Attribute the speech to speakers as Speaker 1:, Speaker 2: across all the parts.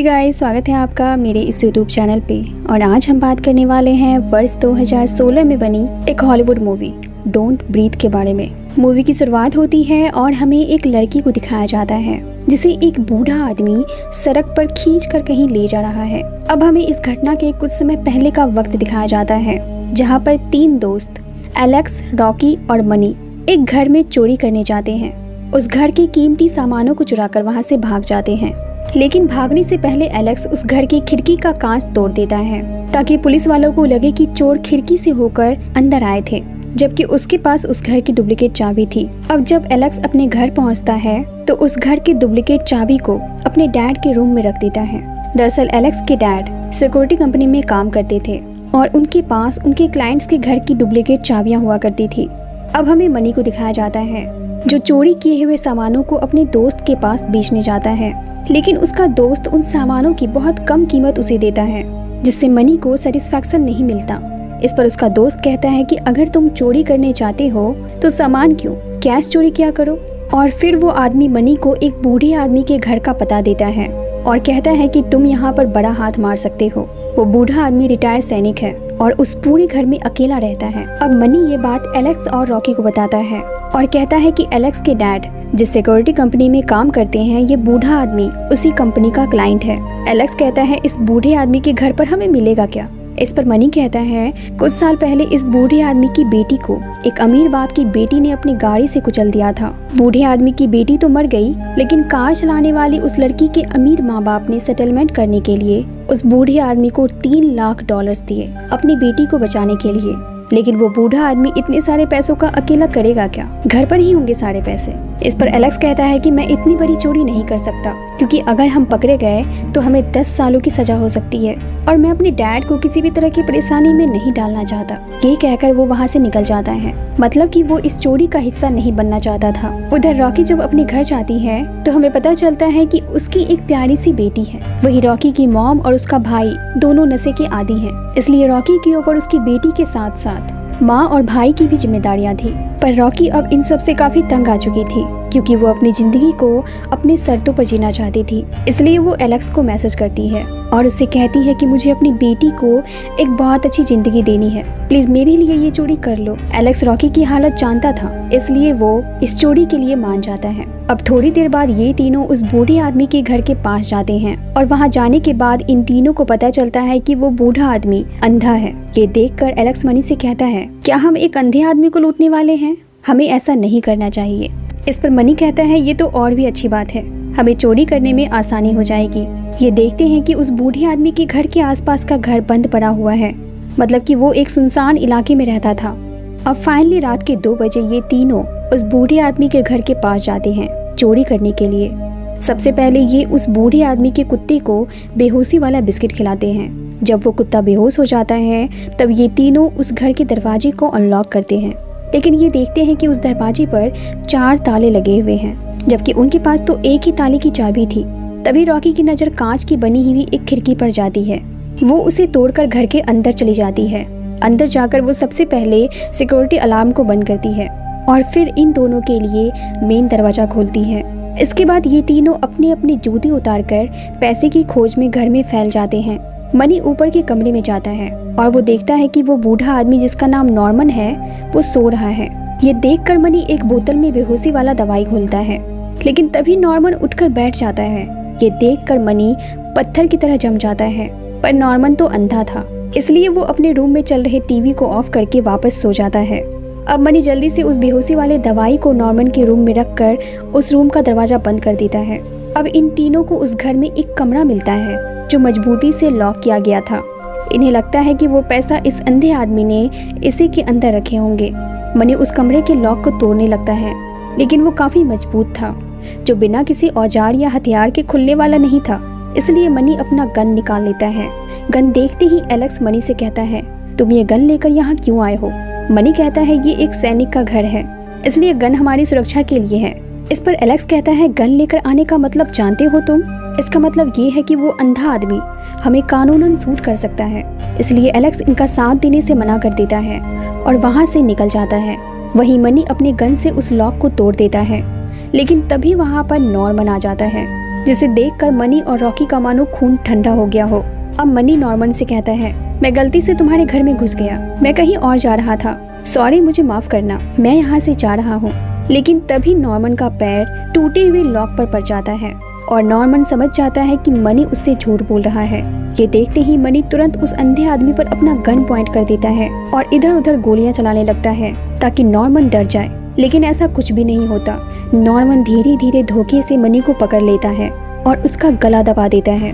Speaker 1: Hey guys, स्वागत है आपका मेरे इस यूट्यूब चैनल पे। और आज हम बात करने वाले हैं वर्ष 2016 में बनी एक हॉलीवुड मूवी डोंट ब्रीथ के बारे में। मूवी की शुरुआत होती है और हमें एक लड़की को दिखाया जाता है जिसे एक बूढ़ा आदमी सड़क पर खींच कर कहीं ले जा रहा है। अब हमें इस घटना के कुछ समय पहले का वक्त दिखाया जाता है जहाँ पर 3 दोस्त एलेक्स, रॉकी और मनी एक घर में चोरी करने जाते हैं। उस घर के कीमती सामानों को चुराकर वहाँ से भाग जाते हैं, लेकिन भागने से पहले एलेक्स उस घर की खिड़की का कांच तोड़ देता है ताकि पुलिस वालों को लगे कि चोर खिड़की से होकर अंदर आए थे, जबकि उसके पास उस घर की डुप्लीकेट चाबी थी। अब जब एलेक्स अपने घर पहुंचता है तो उस घर की डुप्लीकेट चाबी को अपने डैड के रूम में रख देता है। दरअसल एलेक्स के डैड सिक्योरिटी कंपनी में काम करते थे और उनके पास उनके क्लाइंट्स के घर की डुप्लीकेट चाबियां हुआ करती थी। अब हमें मनी को दिखाया जाता है जो चोरी किए हुए सामानों को अपने दोस्त के पास बेचने जाता है, लेकिन उसका दोस्त उन सामानों की बहुत कम कीमत उसे देता है जिससे मनी को सेटिस्फैक्शन नहीं मिलता। इस पर उसका दोस्त कहता है कि अगर तुम चोरी करने चाहते हो तो सामान क्यों, कैश चोरी किया करो। और फिर वो आदमी मनी को एक बूढ़े आदमी के घर का पता देता है और कहता है कि तुम यहाँ पर बड़ा हाथ मार सकते हो। वो बूढ़ा आदमी रिटायर्ड सैनिक है और उस पूरे घर में अकेला रहता है। अब मनी ये बात एलेक्स और रॉकी को बताता है और कहता है कि एलेक्स के डैड जिस सिक्योरिटी कंपनी में काम करते हैं, ये बूढ़ा आदमी उसी कंपनी का क्लाइंट है। एलेक्स कहता है इस बूढ़े आदमी के घर पर हमें मिलेगा क्या। इस पर मनी कहता है कुछ साल पहले इस बूढ़े आदमी की बेटी को एक अमीर बाप की बेटी ने अपनी गाड़ी से कुचल दिया था। बूढ़े आदमी की बेटी तो मर गई, लेकिन कार चलाने वाली उस लड़की के अमीर माँ बाप ने सेटलमेंट करने के लिए उस बूढ़े आदमी को $3 लाख दिए अपनी बेटी को बचाने के लिए। लेकिन वो बूढ़ा आदमी इतने सारे पैसों का अकेला करेगा क्या, घर पर ही होंगे सारे पैसे। इस पर एलेक्स कहता है कि मैं इतनी बड़ी चोरी नहीं कर सकता, क्योंकि अगर हम पकड़े गए तो हमें 10 सालों की सजा हो सकती है और मैं अपने डैड को किसी भी तरह की परेशानी में नहीं डालना चाहता। ये कहकर वो वहाँ से निकल जाता है, मतलब कि वो इस चोरी का हिस्सा नहीं बनना चाहता था। उधर रॉकी जब अपने घर जाती है तो हमें पता चलता है कि उसकी एक प्यारी सी बेटी है। वही रॉकी की मॉम और उसका भाई दोनों नशे के आदी हैं, इसलिए रॉकी के ऊपर उसकी बेटी के साथ साथ माँ और भाई की भी जिम्मेदारियां थी। पर रॉकी अब इन सब से काफी तंग आ चुकी थी, क्योंकि वो अपनी जिंदगी को अपने शर्तों पर जीना चाहती थी। इसलिए वो एलेक्स को मैसेज करती है और उससे कहती है कि मुझे अपनी बेटी को एक बहुत अच्छी जिंदगी देनी है, प्लीज मेरे लिए ये चोरी कर लो। एलेक्स रॉकी की हालत जानता था, इसलिए वो इस चोरी के लिए मान जाता है। अब थोड़ी देर बाद ये तीनों उस बूढ़े आदमी के घर के पास जाते हैं और वहाँ जाने के बाद इन तीनों को पता चलता है कि वो बूढ़ा आदमी अंधा है। ये देखकर एलेक्स मनी से कहता है क्या हम एक अंधे आदमी को लूटने वाले हैं, हमें ऐसा नहीं करना चाहिए। इस पर मनी कहता है ये तो और भी अच्छी बात है, हमें चोरी करने में आसानी हो जाएगी। ये देखते हैं कि उस बूढ़े आदमी के घर के आसपास का घर बंद पड़ा हुआ है, मतलब कि वो एक सुनसान इलाके में रहता था। अब फाइनली रात के 2 बजे ये तीनों उस बूढ़े आदमी के घर के पास जाते हैं चोरी करने के लिए। सबसे पहले ये उस बूढ़े आदमी के कुत्ते को बेहोशी वाला बिस्किट खिलाते हैं। जब वो कुत्ता बेहोश हो जाता है तब ये तीनों उस घर के दरवाजे को अनलॉक करते हैं, लेकिन ये देखते हैं कि उस दरवाजे पर 4 ताले लगे हुए हैं, जबकि उनके पास तो एक ही ताले की चाबी थी। तभी रॉकी की नज़र कांच की बनी हुई एक खिड़की पर जाती है। वो उसे तोड़कर घर के अंदर चली जाती है। अंदर जाकर वो सबसे पहले सिक्योरिटी अलार्म को बंद करती है और फिर इन दोनों के लिए मेन दरवाजा खोलती है। इसके बाद ये तीनों अपने अपने जूते उतारकर पैसे की खोज में घर में फैल जाते हैं। मनी ऊपर के कमरे में जाता है और वो देखता है कि वो बूढ़ा आदमी जिसका नाम नॉर्मन है वो सो रहा है। ये देखकर मनी एक बोतल में बेहोशी वाला दवाई घोलता है, लेकिन तभी नॉर्मन उठकर बैठ जाता है। ये देखकर मनी पत्थर की तरह जम जाता है, पर नॉर्मन तो अंधा था, इसलिए वो अपने रूम में चल रहे टीवी को ऑफ करके वापस सो जाता है। अब मनी जल्दी से उस बेहोशी वाले दवाई को नॉर्मन के रूम में रखकर उस रूम का दरवाजा बंद कर देता है। अब इन तीनों को उस घर में एक कमरा मिलता है जो मजबूती से लॉक किया गया था। इन्हें लगता है कि वो पैसा इस अंधे आदमी ने इसी के अंदर रखे होंगे। मनी उस कमरे के लॉक को तोड़ने लगता है, लेकिन वो काफी मजबूत था, जो बिना किसी औजार या हथियार के खुलने वाला नहीं था। इसलिए मनी अपना गन निकाल लेता है। गन देखते ही एलेक्स मनी से कहता है तुम ये गन लेकर यहाँ क्यों आए हो। मनी कहता है ये एक सैनिक का घर है, इसलिए गन हमारी सुरक्षा के लिए है। इस पर एलेक्स कहता है गन लेकर आने का मतलब जानते हो तुम, इसका मतलब ये है कि वो अंधा आदमी हमें कानूनन शूट कर सकता है। इसलिए एलेक्स इनका साथ देने से मना कर देता है और वहाँ से निकल जाता है। वहीं मनी अपने गन से उस लॉक को तोड़ देता है, लेकिन तभी वहाँ पर नॉर्मन आ जाता है जिसे देखकर मनी और रॉकी का मानो खून ठंडा हो गया हो। अब मनी नॉर्मन से कहता है, मैं गलती से तुम्हारे घर में घुस गया, मैं कहीं और जा रहा था, सॉरी, मुझे माफ करना, मैं यहाँ से जा रहा हूँ। लेकिन तभी नॉर्मन का पैर टूटे हुए लॉक पर पड़ जाता है और नॉर्मन समझ जाता है कि मनी उससे झूठ बोल रहा है। ये देखते ही मनी तुरंत उस अंधे आदमी पर अपना गन पॉइंट कर देता है और इधर उधर गोलियां चलाने लगता है ताकि नॉर्मन डर जाए। लेकिन ऐसा कुछ भी नहीं होता। नॉर्मन धीरे धीरे धोखे से मनी को पकड़ लेता है और उसका गला दबा देता है।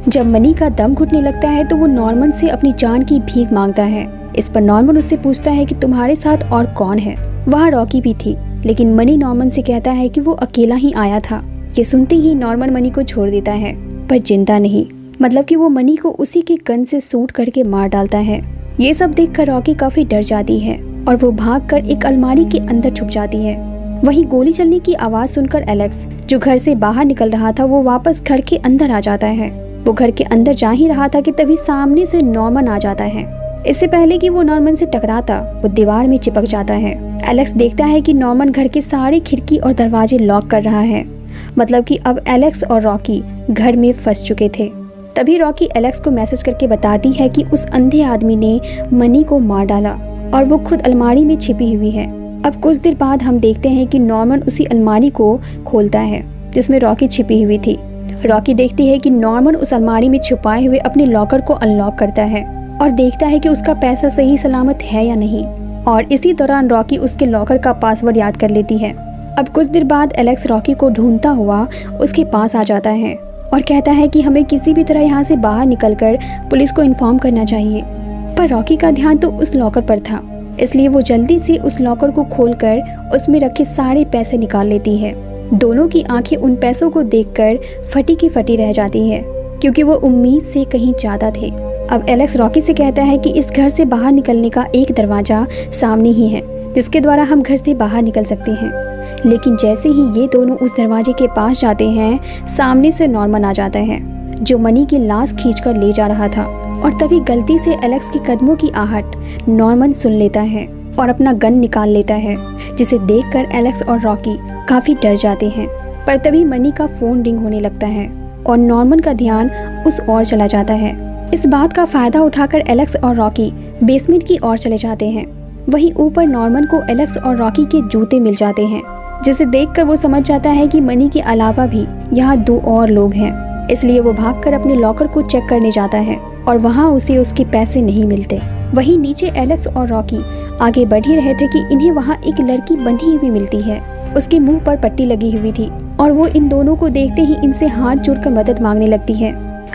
Speaker 1: जब मनी का दम घुटने लगता है तो वो नॉर्मन से अपनी जान की भीख मांगता है। इस पर नॉर्मन उससे पूछता है कि तुम्हारे साथ और कौन है। वहाँ रॉकी भी थी, लेकिन मनी नॉर्मन से कहता है कि वो अकेला ही आया था। ये सुनते ही नॉर्मन मनी को छोड़ देता है, पर जिंदा नहीं, मतलब कि वो मनी को उसी के गन से शूट करके मार डालता है। ये सब देखकर रॉकी काफी डर जाती है और वो भागकर एक अलमारी के अंदर छुप जाती है। वहीं गोली चलने की आवाज सुनकर एलेक्स, जो घर से बाहर निकल रहा था, वो वापस घर के अंदर आ जाता है। वो घर के अंदर जा ही रहा था कि तभी सामने से नॉर्मन आ जाता है। इससे पहले कि वो नॉर्मन से टकराता, वो दीवार में चिपक जाता है। एलेक्स देखता है कि नॉर्मन घर के सारे खिड़की और दरवाजे लॉक कर रहा है, मतलब कि अब एलेक्स और रॉकी घर में फंस चुके थे। तभी रॉकी एलेक्स को मैसेज करके बताती है कि उस अंधे आदमी ने मनी को मार डाला और वो खुद अलमारी में छिपी हुई है। अब कुछ देर बाद हम देखते हैं कि नॉर्मन उसी अलमारी को खोलता है जिसमें रॉकी छिपी हुई थी। रॉकी देखती है कि नॉर्मन उस अलमारी में छुपाए हुए अपने लॉकर को अनलॉक करता है और देखता है कि उसका पैसा सही सलामत है या नहीं। और इसी दौरान रॉकी उसके लॉकर का पासवर्ड याद कर लेती है। अब कुछ देर बाद एलेक्स रॉकी को ढूंढता हुआ उसके पास आ जाता है और कहता है कि हमें किसी भी तरह यहाँ से बाहर निकलकर पुलिस को इन्फॉर्म करना चाहिए। पर रॉकी का ध्यान तो उस लॉकर पर था, इसलिए वो जल्दी से उस लॉकर को खोलकर उसमें रखे सारे पैसे निकाल लेती है। दोनों की आंखें उन पैसों को देखकर फटी की फटी रह जाती है, क्योंकि वो उम्मीद से कहीं ज्यादा थे। अब एलेक्स रॉकी से कहता है कि इस घर से बाहर निकलने का एक दरवाजा सामने ही है, जिसके द्वारा हम घर से बाहर निकल सकते हैं। लेकिन जैसे ही ये दोनों उस दरवाजे के पास जाते हैं, सामने से नॉर्मन आ जाता है, जो मनी की लाश खींचकर ले जा रहा था। और तभी गलती से एलेक्स के कदमों की आहट नॉर्मन सुन लेता है और अपना गन निकाल लेता है, जिसे देखकर एलेक्स और रॉकी काफी डर जाते हैं। पर तभी मनी का फोन रिंग होने लगता है और नॉर्मन का ध्यान उस ओर चला जाता है। इस बात का फायदा उठाकर एलेक्स और रॉकी बेसमेंट की ओर चले जाते हैं। वहीं ऊपर नॉर्मन को एलेक्स और रॉकी के जूते मिल जाते हैं, जिसे देखकर वो समझ जाता है कि मनी के अलावा भी यहाँ 2 और लोग हैं। इसलिए वो भागकर अपने लॉकर को चेक करने जाता है और वहाँ उसे उसके पैसे नहीं मिलते। वहीं नीचे एलेक्स और रॉकी आगे बढ़ ही रहे थे कि इन्हें वहाँ एक लड़की बंधी हुई मिलती है। उसके मुंह पर पट्टी लगी हुई थी और वो इन दोनों को देखते ही इनसे हाथ जोड़कर मदद मांगने लगती है।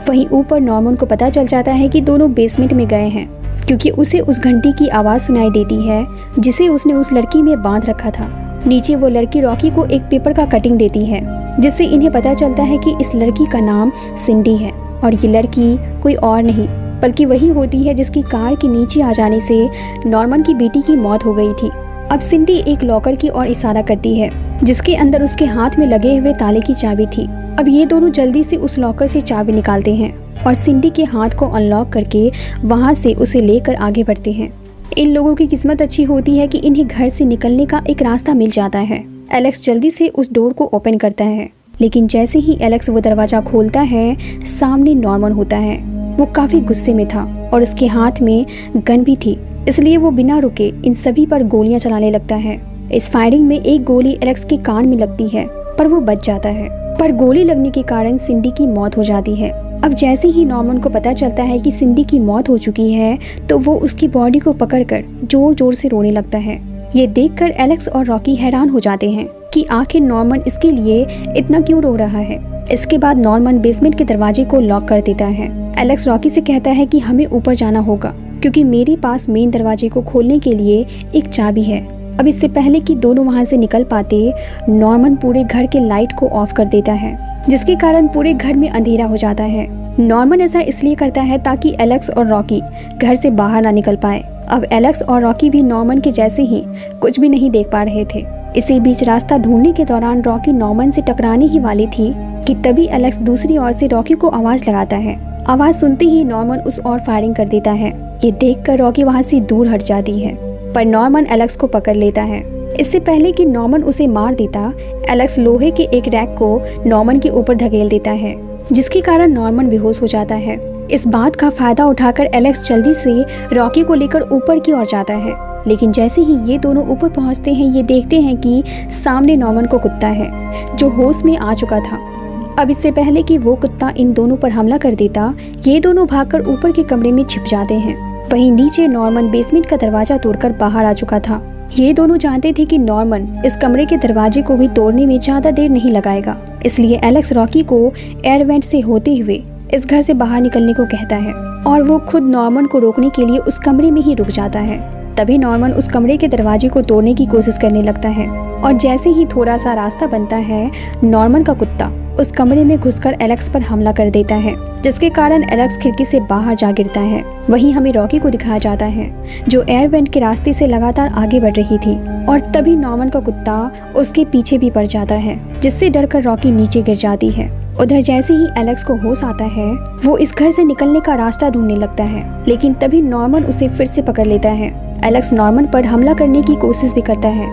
Speaker 1: वहीं ऊपर नॉर्मन को पता चल जाता है कि दोनों बेसमेंट में गए हैं, क्योंकि उसे उस घंटी की आवाज सुनाई देती है जिसे उसने उस लड़की में बांध रखा था। नीचे वो लड़की रॉकी को एक पेपर का कटिंग देती है, जिससे इन्हें पता चलता है कि इस लड़की का नाम सिंडी है और ये लड़की कोई और नहीं बल्कि वही होती है जिसकी कार के नीचे आ जाने से नॉर्मन की बेटी की मौत हो गई थी। अब सिंडी एक लॉकर की ओर इशारा करती है, जिसके अंदर उसके हाथ में लगे हुए ताले की चाबी थी। अब ये दोनों जल्दी से उस लॉकर से चाबी निकालते हैं और सिंडी के हाथ को अनलॉक करके वहां से उसे लेकर आगे बढ़ते हैं। इन लोगों की किस्मत अच्छी होती है कि इन्हें घर से निकलने का एक रास्ता मिल जाता है। एलेक्स जल्दी से उस डोर को ओपन करता है, लेकिन जैसे ही एलेक्स वो दरवाजा खोलता है, सामने नॉर्मन होता है। वो काफी गुस्से में था और उसके हाथ में गन भी थी, इसलिए वो बिना रुके इन सभी पर गोलियां चलाने लगता है। इस फायरिंग में एक गोली एलेक्स के कान में लगती है, पर वो बच जाता है। पर गोली लगने के कारण सिंडी की मौत हो जाती है। अब जैसे ही नॉर्मन को पता चलता है कि सिंडी की मौत हो चुकी है, तो वो उसकी बॉडी को पकड़कर जोर जोर से रोने लगता है। ये देखकर एलेक्स और रॉकी हैरान हो जाते हैं कि आखिर नॉर्मन इसके लिए इतना क्यों रो रहा है। इसके बाद नॉर्मन बेसमेंट के दरवाजे को लॉक कर देता है। एलेक्स रॉकी से कहता है कि हमें ऊपर जाना होगा, क्योंकि मेरे पास मेन दरवाजे को खोलने के लिए एक चाबी है। अब इससे पहले कि दोनों वहां से निकल पाते, नॉर्मन पूरे घर के लाइट को ऑफ कर देता है, जिसके कारण पूरे घर में अंधेरा हो जाता है। नॉर्मन ऐसा इसलिए करता है ताकि एलेक्स और रॉकी घर से बाहर ना निकल पाए। अब एलेक्स और रॉकी भी नॉर्मन के जैसे ही कुछ भी नहीं देख पा रहे थे। इसी बीच रास्ता ढूंढने के दौरान रॉकी नॉर्मन से टकराने ही वाली थी कि तभी एलेक्स दूसरी ओर से रॉकी को आवाज लगाता है। आवाज सुनते ही नॉर्मन उस ओर फायरिंग कर देता है। ये देखकर रॉकी वहां से दूर हट जाती है, पर नॉर्मन एलेक्स को पकड़ लेता है इससे पहले कि नॉर्मन उसे मार देता, एलेक्स लोहे के एक रैक को नॉर्मन के ऊपर धकेल देता है, जिसके कारण नॉर्मन बेहोश हो जाता है। इस बात का फायदा उठाकर एलेक्स जल्दी से रॉकी को लेकर ऊपर की ओर जाता है, लेकिन जैसे ही ये दोनों ऊपर पहुंचते हैं, ये देखते हैं कि सामने नॉर्मन को कुत्ता है जो होश में आ चुका था। अब इससे पहले कि वो कुत्ता इन दोनों पर हमला कर देता, ये दोनों भागकर ऊपर के कमरे में छिप जाते हैं। वहीं नीचे नॉर्मन बेसमेंट का दरवाजा तोड़कर बाहर आ चुका था। ये दोनों जानते थे कि नॉर्मन इस कमरे के दरवाजे को भी तोड़ने में ज्यादा देर नहीं लगाएगा, इसलिए एलेक्स रॉकी को एयर वेंट से होते हुए इस घर से बाहर निकलने को कहता है और वो खुद नॉर्मन को रोकने के लिए उस कमरे में ही रुक जाता है। तभी नॉर्मन उस कमरे के दरवाजे को तोड़ने की कोशिश करने लगता है और जैसे ही थोड़ा सा रास्ता बनता है, नॉर्मन का कुत्ता उस कमरे में घुसकर एलेक्स पर हमला कर देता है, जिसके कारण एलेक्स खिड़की से बाहर जा गिरता है। वहीं हमें रॉकी को दिखाया जाता है जो एयर वेंट के रास्ते से लगातार आगे बढ़ रही थी और तभी नॉर्मन का कुत्ता उसके पीछे भी पड़ जाता है, जिससे डरकर रॉकी नीचे गिर जाती है। उधर जैसे ही एलेक्स को होश आता है, वो इस घर से निकलने का रास्ता ढूंढने लगता है, लेकिन तभी नॉर्मन उसे फिर से पकड़ लेता है। एलेक्स नॉर्मन पर हमला करने की कोशिश भी करता है,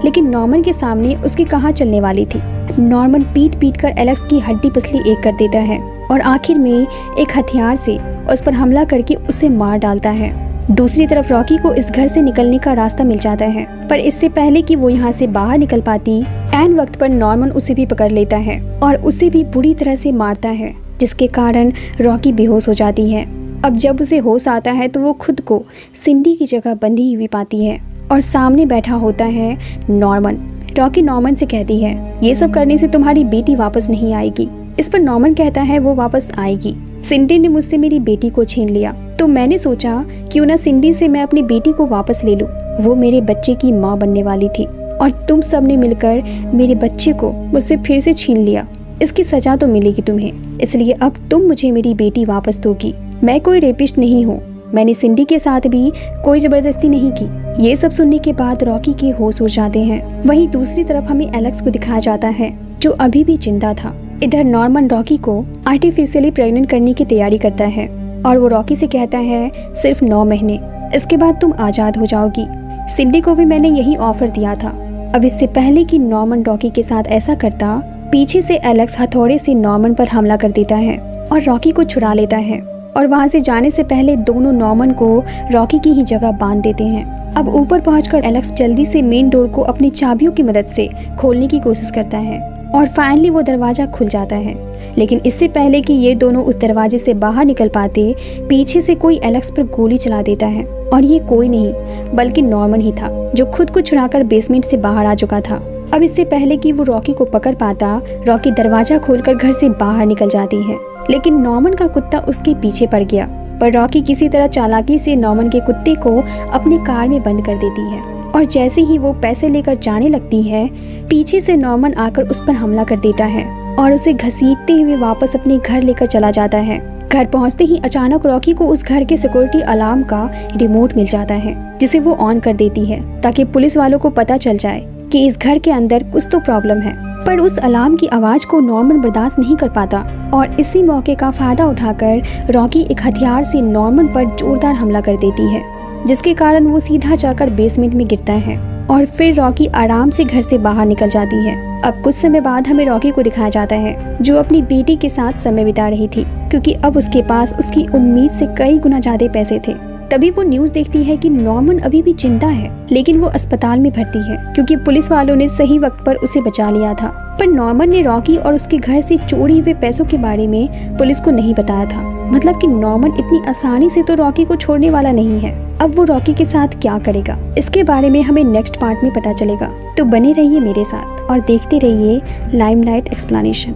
Speaker 1: लेकिन नॉर्मन के सामने उसकी कहाँ चलने वाली थी। नॉर्मन पीट कर एलेक्स की हड्डी पसली एक कर देता है और आखिर में एक हथियार से उस पर हमला करके उसे मार डालता है। दूसरी तरफ रॉकी को इस घर से निकलने का रास्ता मिल जाता है, पर इससे पहले कि वो यहाँ से बाहर निकल पाती, ऐन वक्त पर नॉर्मन उसे भी पकड़ लेता है और उसे भी बुरी तरह से मारता है, जिसके कारण रॉकी बेहोश हो जाती है। अब जब उसे होश आता है तो वो खुद को सिंडी की जगह बंधी हुई पाती है और सामने बैठा होता है नॉर्मन। रॉकी नॉर्मन से कहती है, ये सब करने से तुम्हारी बेटी वापस नहीं आएगी। इस पर नॉर्मन कहता है वो वापस आएगी। सिंडी ने मुझसे मेरी बेटी को छीन लिया, तो मैंने सोचा क्यों ना सिंडी से मैं अपनी बेटी को वापस ले लूं। वो मेरे बच्चे की माँ बनने वाली थी और तुम सब ने मिलकर मेरे बच्चे को मुझसे फिर से छीन लिया। इसकी सजा तो मिलेगी तुम्हें, इसलिए अब तुम मुझे मेरी बेटी वापस दोगी। मैं कोई रेपिस्ट नहीं हूँ, मैंने सिंडी के साथ भी कोई जबरदस्ती नहीं की। ये सब सुनने के बाद रॉकी के होश उड़ जाते हैं। वहीं दूसरी तरफ हमें एलेक्स को दिखाया जाता है जो अभी भी जिंदा था। इधर नॉर्मन रॉकी को आर्टिफिशियली प्रेग्नेंट करने की तैयारी करता है और वो रॉकी से कहता है सिर्फ 9 महीने, इसके बाद तुम आजाद हो जाओगी। सिंडी को भी मैंने यही ऑफर दिया था। अब इससे पहले कि नॉर्मन रॉकी के साथ ऐसा करता, पीछे से एलेक्स हथौड़े से नॉर्मन पर हमला कर देता है और रॉकी को छुड़ा लेता है और वहां से जाने से पहले दोनों नॉर्मन को रॉकी की ही जगह बांध देते हैं। अब ऊपर पहुंचकर एलेक्स जल्दी से मेन डोर को अपनी चाबियों की मदद से खोलने की कोशिश करता है और फाइनली वो दरवाजा खुल जाता है। लेकिन इससे पहले कि ये दोनों उस दरवाजे से बाहर निकल पाते, पीछे से कोई एलेक्स पर गोली चला देता है और ये कोई नहीं बल्कि नॉर्मन ही था जो खुद को छुड़ाकर बेसमेंट से बाहर आ चुका था। अब इससे पहले कि वो रॉकी को पकड़ पाता, रॉकी दरवाजा खोलकर घर से बाहर निकल जाती है, लेकिन नॉर्मन का कुत्ता उसके पीछे पड़ गया। पर रॉकी किसी तरह चालाकी से नॉर्मन के कुत्ते को अपनी कार में बंद कर देती है और जैसे ही वो पैसे लेकर जाने लगती है, पीछे से नॉर्मन आकर उस पर हमला कर देता है और उसे घसीटते हुए वापस अपने घर लेकर चला जाता है। घर पहुंचते ही अचानक रॉकी को उस घर के सिक्योरिटी अलार्म का रिमोट मिल जाता है, जिसे वो ऑन कर देती है ताकि पुलिस वालों को पता चल जाए कि इस घर के अंदर कुछ तो प्रॉब्लम है। पर उस अलार्म की आवाज को नॉर्मन बर्दाश्त नहीं कर पाता और इसी मौके का फायदा उठाकर रॉकी एक हथियार से नॉर्मन पर जोरदार हमला कर देती है, जिसके कारण वो सीधा जाकर बेसमेंट में गिरता है और फिर रॉकी आराम से घर से बाहर निकल जाती है। अब कुछ समय बाद हमें रॉकी को दिखाया जाता है जो अपनी बेटी के साथ समय बिता रही थी, क्योंकि अब उसके पास उसकी उम्मीद से कई गुना ज्यादा पैसे थे। तभी वो न्यूज देखती है कि नॉर्मन अभी भी जिंदा है, लेकिन वो अस्पताल में भर्ती है क्योंकि पुलिस वालों ने सही वक्त पर उसे बचा लिया था। पर नॉर्मन ने रॉकी और उसके घर से चोरी हुए पैसों के बारे में पुलिस को नहीं बताया था। मतलब कि नॉर्मन इतनी आसानी से तो रॉकी को छोड़ने वाला नहीं है। अब वो रॉकी के साथ क्या करेगा, इसके बारे में हमें नेक्स्ट पार्ट में पता चलेगा। तो बने रहिए मेरे साथ और देखते रहिए लाइमलाइट एक्सप्लेनेशन।